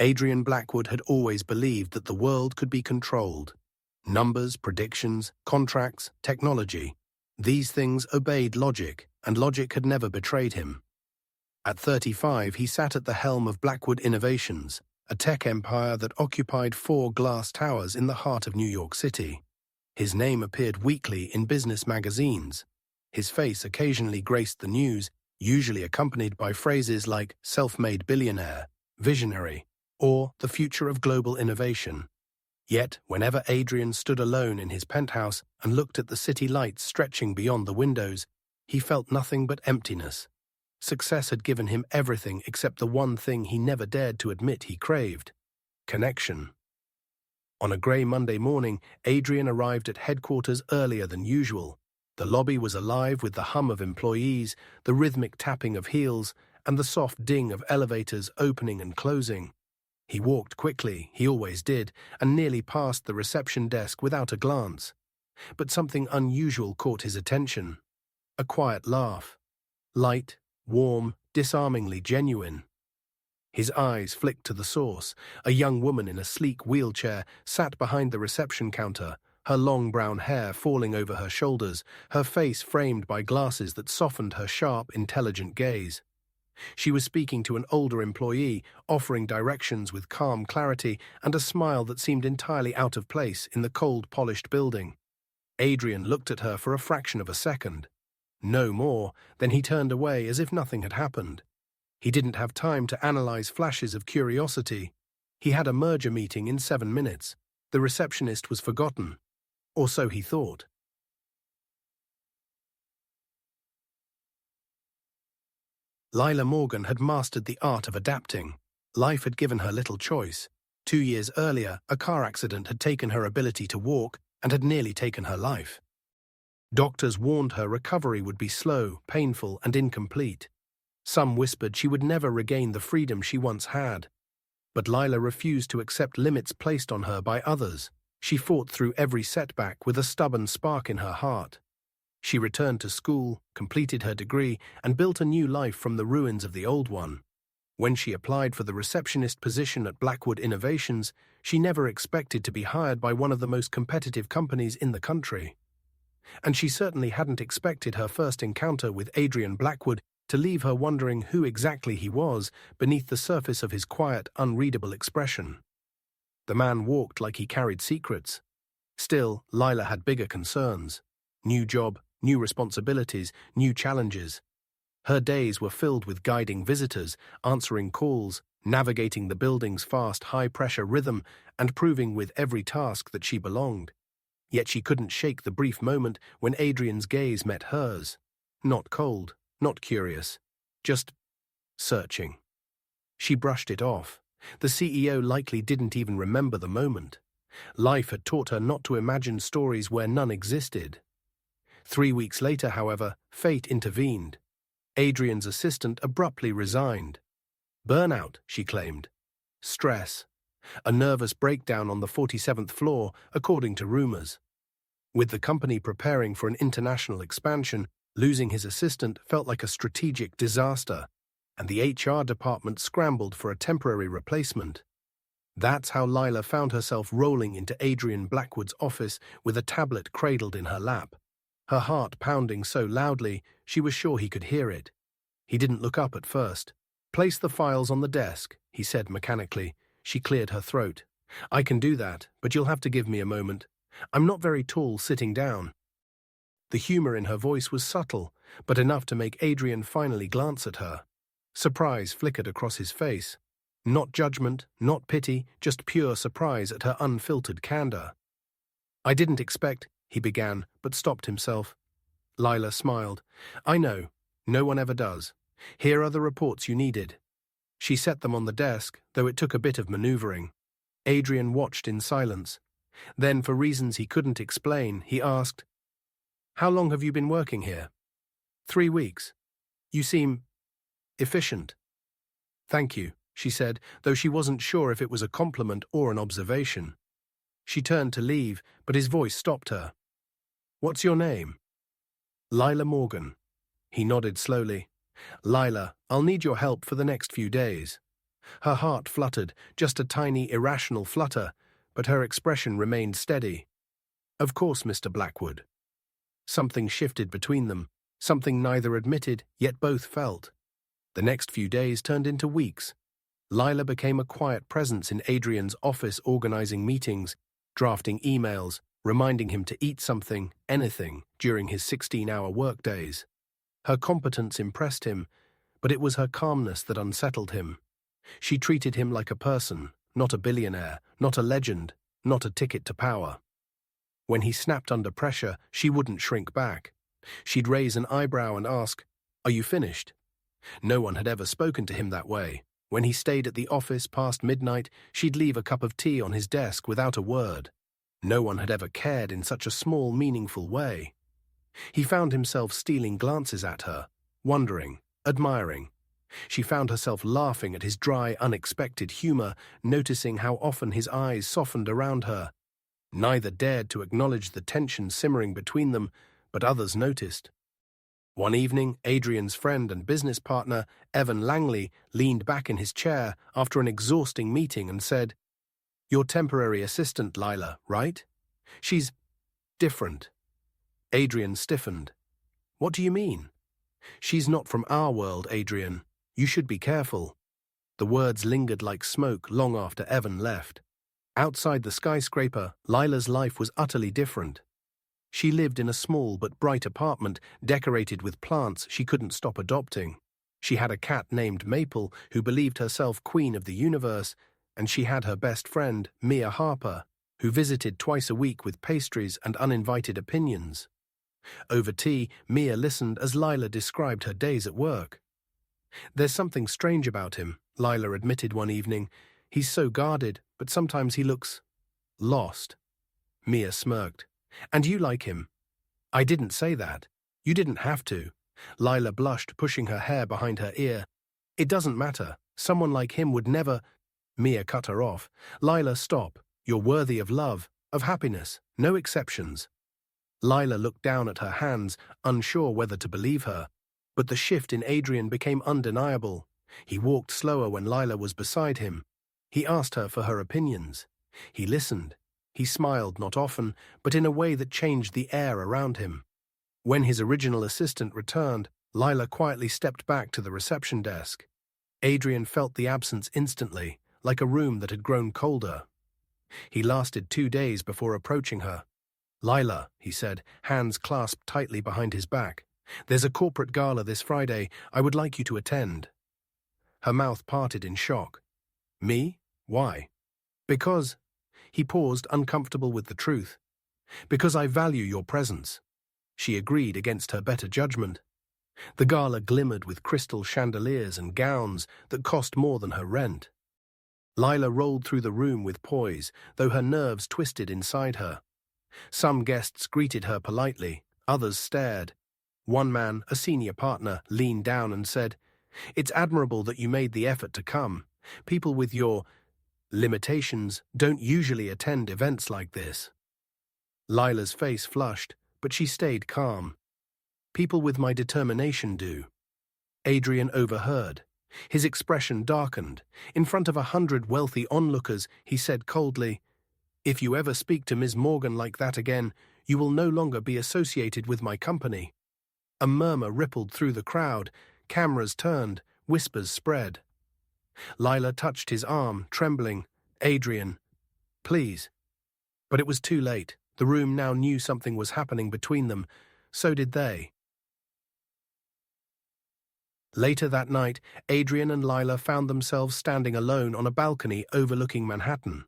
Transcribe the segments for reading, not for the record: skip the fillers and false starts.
Adrian Blackwood had always believed that the world could be controlled. Numbers, predictions, contracts, technology. These things obeyed logic, and logic had never betrayed him. At 35, he sat at the helm of Blackwood Innovations, a tech empire that occupied 4 glass towers in the heart of New York City. His name appeared weekly in business magazines. His face occasionally graced the news, usually accompanied by phrases like self-made billionaire, visionary, or the future of global innovation. Yet, whenever Adrian stood alone in his penthouse and looked at the city lights stretching beyond the windows, he felt nothing but emptiness. Success had given him everything except the one thing he never dared to admit he craved: connection. On a grey Monday morning, Adrian arrived at headquarters earlier than usual. The lobby was alive with the hum of employees, the rhythmic tapping of heels, and the soft ding of elevators opening and closing. He walked quickly, he always did, and nearly passed the reception desk without a glance. But something unusual caught his attention. A quiet laugh. Light, warm, disarmingly genuine. His eyes flicked to the source. A young woman in a sleek wheelchair sat behind the reception counter, her long brown hair falling over her shoulders, her face framed by glasses that softened her sharp, intelligent gaze. She was speaking to an older employee, offering directions with calm clarity and a smile that seemed entirely out of place in the cold, polished building. Adrian looked at her for a fraction of a second. No more, then he turned away as if nothing had happened. He didn't have time to analyze flashes of curiosity. He had a merger meeting in 7 minutes. The receptionist was forgotten. Or so he thought. Lila Morgan had mastered the art of adapting. Life had given her little choice. 2 years earlier, a car accident had taken her ability to walk and had nearly taken her life. Doctors warned her recovery would be slow, painful, and incomplete. Some whispered she would never regain the freedom she once had. But Lila refused to accept limits placed on her by others. She fought through every setback with a stubborn spark in her heart. She returned to school, completed her degree, and built a new life from the ruins of the old one. When she applied for the receptionist position at Blackwood Innovations, she never expected to be hired by one of the most competitive companies in the country. And she certainly hadn't expected her first encounter with Adrian Blackwood to leave her wondering who exactly he was beneath the surface of his quiet, unreadable expression. The man walked like he carried secrets. Still, Lila had bigger concerns. New job, new responsibilities, new challenges. Her days were filled with guiding visitors, answering calls, navigating the building's fast, high-pressure rhythm, and proving with every task that she belonged. Yet she couldn't shake the brief moment when Adrian's gaze met hers. Not cold, not curious, just searching. She brushed it off. The CEO likely didn't even remember the moment. Life had taught her not to imagine stories where none existed. 3 weeks later, however, fate intervened. Adrian's assistant abruptly resigned. Burnout, she claimed. Stress. A nervous breakdown on the 47th floor, according to rumors. With the company preparing for an international expansion, losing his assistant felt like a strategic disaster, and the HR department scrambled for a temporary replacement. That's how Lila found herself rolling into Adrian Blackwood's office with a tablet cradled in her lap. Her heart pounding so loudly, she was sure he could hear it. He didn't look up at first. "Place the files on the desk," he said mechanically. She cleared her throat. "I can do that, but you'll have to give me a moment. I'm not very tall sitting down." The humor in her voice was subtle, but enough to make Adrian finally glance at her. Surprise flickered across his face. Not judgment, not pity, just pure surprise at her unfiltered candor. "I didn't expect," he began, but stopped himself. Lila smiled. "I know. No one ever does. Here are the reports you needed." She set them on the desk, though it took a bit of maneuvering. Adrian watched in silence. Then, for reasons he couldn't explain, he asked, "How long have you been working here?" 3 weeks. "You seem efficient." "Thank you," she said, though she wasn't sure if it was a compliment or an observation. She turned to leave, but his voice stopped her. "What's your name?" "Lila Morgan." He nodded slowly. "Lila, I'll need your help for the next few days. Her heart fluttered, just a tiny, irrational flutter, but her expression remained steady. "Of course, Mr. Blackwood." Something shifted between them, something neither admitted, yet both felt. The next few days turned into weeks. Lila became a quiet presence in Adrian's office, organizing meetings, drafting emails, reminding him to eat something, anything, during his 16-hour workdays. Her competence impressed him, but it was her calmness that unsettled him. She treated him like a person, not a billionaire, not a legend, not a ticket to power. When he snapped under pressure, she wouldn't shrink back. She'd raise an eyebrow and ask, "Are you finished?" No one had ever spoken to him that way. When he stayed at the office past midnight, she'd leave a cup of tea on his desk without a word. No one had ever cared in such a small, meaningful way. He found himself stealing glances at her, wondering, admiring. She found herself laughing at his dry, unexpected humor, noticing how often his eyes softened around her. Neither dared to acknowledge the tension simmering between them, but others noticed. One evening, Adrian's friend and business partner, Evan Langley, leaned back in his chair after an exhausting meeting and said, "Your temporary assistant, Lila, right? She's different." Adrian stiffened. "What do you mean?" "She's not from our world, Adrian. You should be careful." The words lingered like smoke long after Evan left. Outside the skyscraper, Lila's life was utterly different. She lived in a small but bright apartment decorated with plants she couldn't stop adopting. She had a cat named Maple who believed herself queen of the universe, and she had her best friend, Mia Harper, who visited twice a week with pastries and uninvited opinions. Over tea, Mia listened as Lila described her days at work. "There's something strange about him," Lila admitted one evening. "He's so guarded, but sometimes he looks lost." Mia smirked. "And you like him?" "I didn't say that. You didn't have to." Lila blushed, pushing her hair behind her ear. "It doesn't matter. Someone like him would never—" Mia cut her off. "Lila, stop. You're worthy of love, of happiness, no exceptions." Lila looked down at her hands, unsure whether to believe her. But the shift in Adrian became undeniable. He walked slower when Lila was beside him. He asked her for her opinions. He listened. He smiled not often, but in a way that changed the air around him. When his original assistant returned, Lila quietly stepped back to the reception desk. Adrian felt the absence instantly, like a room that had grown colder. He lasted 2 days before approaching her. "Lila," he said, hands clasped tightly behind his back. "There's a corporate gala this Friday. I would like you to attend." Her mouth parted in shock. "Me? Why?" "Because—" He paused, uncomfortable with the truth. "Because I value your presence." She agreed against her better judgment. The gala glimmered with crystal chandeliers and gowns that cost more than her rent. Lila rolled through the room with poise, though her nerves twisted inside her. Some guests greeted her politely, others stared. One man, a senior partner, leaned down and said, "It's admirable that you made the effort to come. People with your limitations don't usually attend events like this." Lila's face flushed, but she stayed calm. "People with my determination do." Adrian overheard. His expression darkened. In front of 100 wealthy onlookers, he said coldly, "If you ever speak to Ms. Morgan like that again, you will no longer be associated with my company." A murmur rippled through the crowd. Cameras turned, whispers spread. Lila touched his arm, trembling. "Adrian, please." But it was too late. The room now knew something was happening between them. So did they. Later that night, Adrian and Lila found themselves standing alone on a balcony overlooking Manhattan.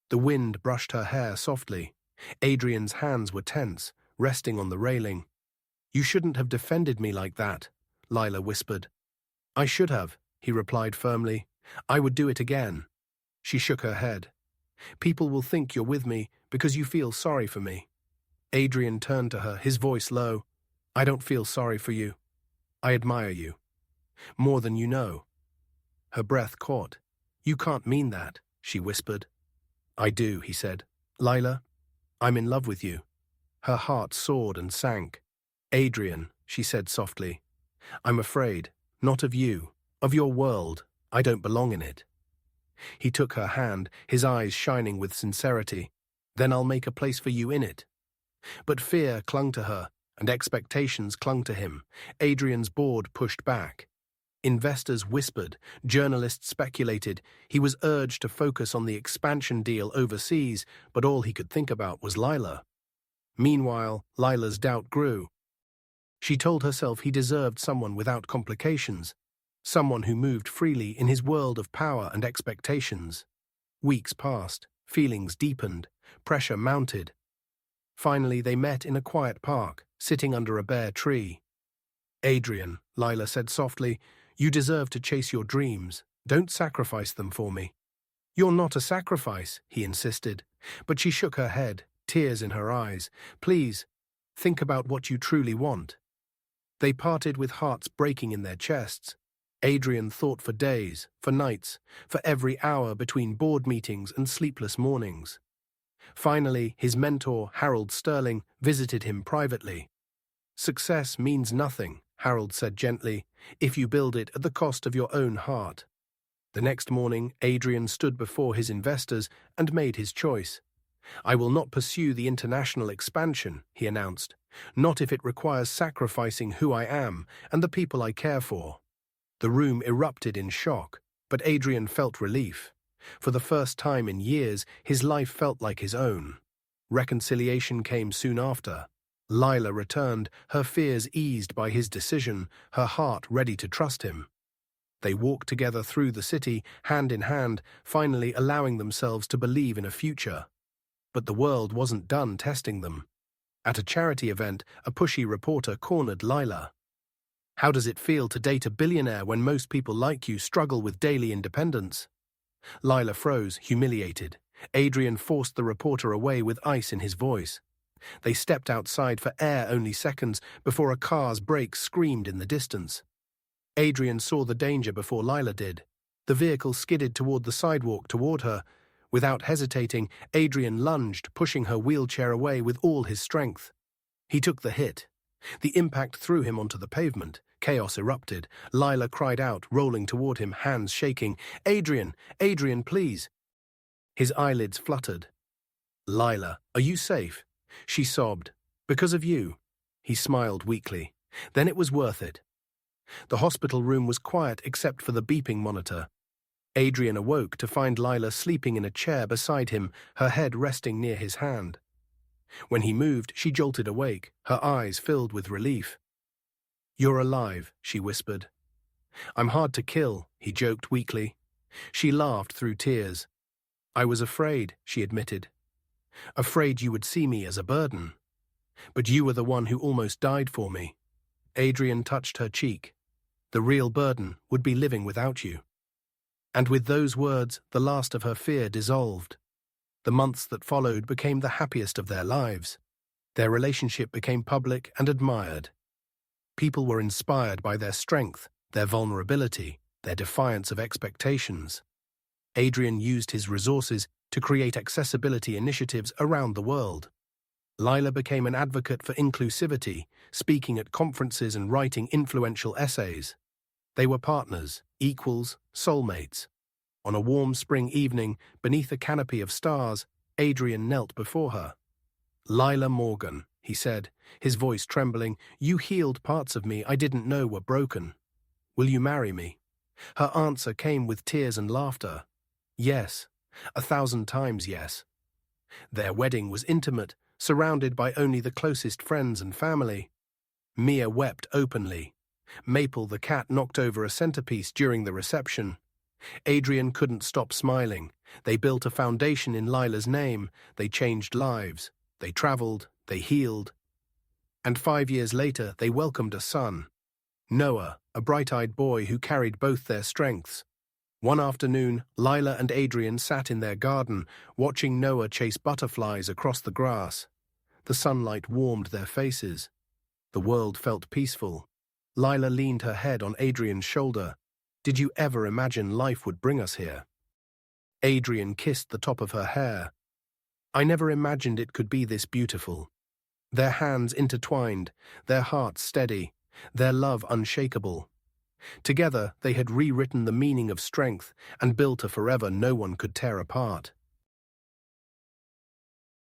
The wind brushed her hair softly. Adrian's hands were tense, resting on the railing. "You shouldn't have defended me like that," Lila whispered. "I should have," he replied firmly. "I would do it again." She shook her head. "People will think you're with me because you feel sorry for me." Adrian turned to her, his voice low. "I don't feel sorry for you. I admire you. More than you know." Her breath caught. "You can't mean that," she whispered. "I do," he said. "Lila, I'm in love with you." Her heart soared and sank. "Adrian," she said softly, "I'm afraid, not of you, of your world. I don't belong in it." He took her hand, his eyes shining with sincerity. "Then I'll make a place for you in it." But fear clung to her, and expectations clung to him. Adrian's board pushed back. Investors whispered, journalists speculated. He was urged to focus on the expansion deal overseas, but all he could think about was Lila. Meanwhile, Lila's doubt grew. She told herself he deserved someone without complications, someone who moved freely in his world of power and expectations. Weeks passed, feelings deepened, pressure mounted. Finally, they met in a quiet park, sitting under a bare tree. "Adrian," Lila said softly, "you deserve to chase your dreams. Don't sacrifice them for me." "You're not a sacrifice," he insisted. But she shook her head, tears in her eyes. "Please, think about what you truly want." They parted with hearts breaking in their chests. Adrian thought for days, for nights, for every hour between board meetings and sleepless mornings. Finally, his mentor, Harold Sterling, visited him privately. "Success means nothing," Harold said gently, "if you build it at the cost of your own heart." The next morning, Adrian stood before his investors and made his choice. "I will not pursue the international expansion," he announced, "not if it requires sacrificing who I am and the people I care for." The room erupted in shock, but Adrian felt relief. For the first time in years, his life felt like his own. Reconciliation came soon after. Lila returned, her fears eased by his decision, her heart ready to trust him. They walked together through the city, hand in hand, finally allowing themselves to believe in a future. But the world wasn't done testing them. At a charity event, a pushy reporter cornered Lila. "How does it feel to date a billionaire when most people like you struggle with daily independence?" Lila froze, humiliated. Adrian forced the reporter away with ice in his voice. They stepped outside for air only seconds before a car's brakes screamed in the distance. Adrian saw the danger before Lila did. The vehicle skidded toward the sidewalk toward her. Without hesitating, Adrian lunged, pushing her wheelchair away with all his strength. He took the hit. The impact threw him onto the pavement. Chaos erupted. Lila cried out, rolling toward him, hands shaking. "Adrian! Adrian, please!" His eyelids fluttered. "Lila, are you safe?" She sobbed. "Because of you." He smiled weakly. "Then it was worth it." The hospital room was quiet except for the beeping monitor. Adrian awoke to find Lila sleeping in a chair beside him, her head resting near his hand. When he moved, she jolted awake, her eyes filled with relief. "You're alive," she whispered. "I'm hard to kill," he joked weakly. She laughed through tears. "I was afraid," she admitted. "Afraid you would see me as a burden. But you were the one who almost died for me." Adrian touched her cheek. "The real burden would be living without you." And with those words, the last of her fear dissolved. The months that followed became the happiest of their lives. Their relationship became public and admired. People were inspired by their strength, their vulnerability, their defiance of expectations. Adrian used his resources to create accessibility initiatives around the world. Lila became an advocate for inclusivity, speaking at conferences and writing influential essays. They were partners, equals, soulmates. On a warm spring evening, beneath a canopy of stars, Adrian knelt before her. "Lila Morgan," he said, his voice trembling, "you healed parts of me I didn't know were broken. Will you marry me?" Her answer came with tears and laughter. Yes, 1,000 times yes. Their wedding was intimate, surrounded by only the closest friends and family. Mia wept openly. Maple the cat knocked over a centerpiece during the reception. Adrian couldn't stop smiling. They built a foundation in Lila's name. They changed lives. They traveled. They healed. And 5 years later, they welcomed a son. Noah, a bright-eyed boy who carried both their strengths. One afternoon, Lila and Adrian sat in their garden, watching Noah chase butterflies across the grass. The sunlight warmed their faces. The world felt peaceful. Lila leaned her head on Adrian's shoulder. "Did you ever imagine life would bring us here?" Adrian kissed the top of her hair. "I never imagined it could be this beautiful." Their hands intertwined, their hearts steady, their love unshakable. Together, they had rewritten the meaning of strength and built a forever no one could tear apart.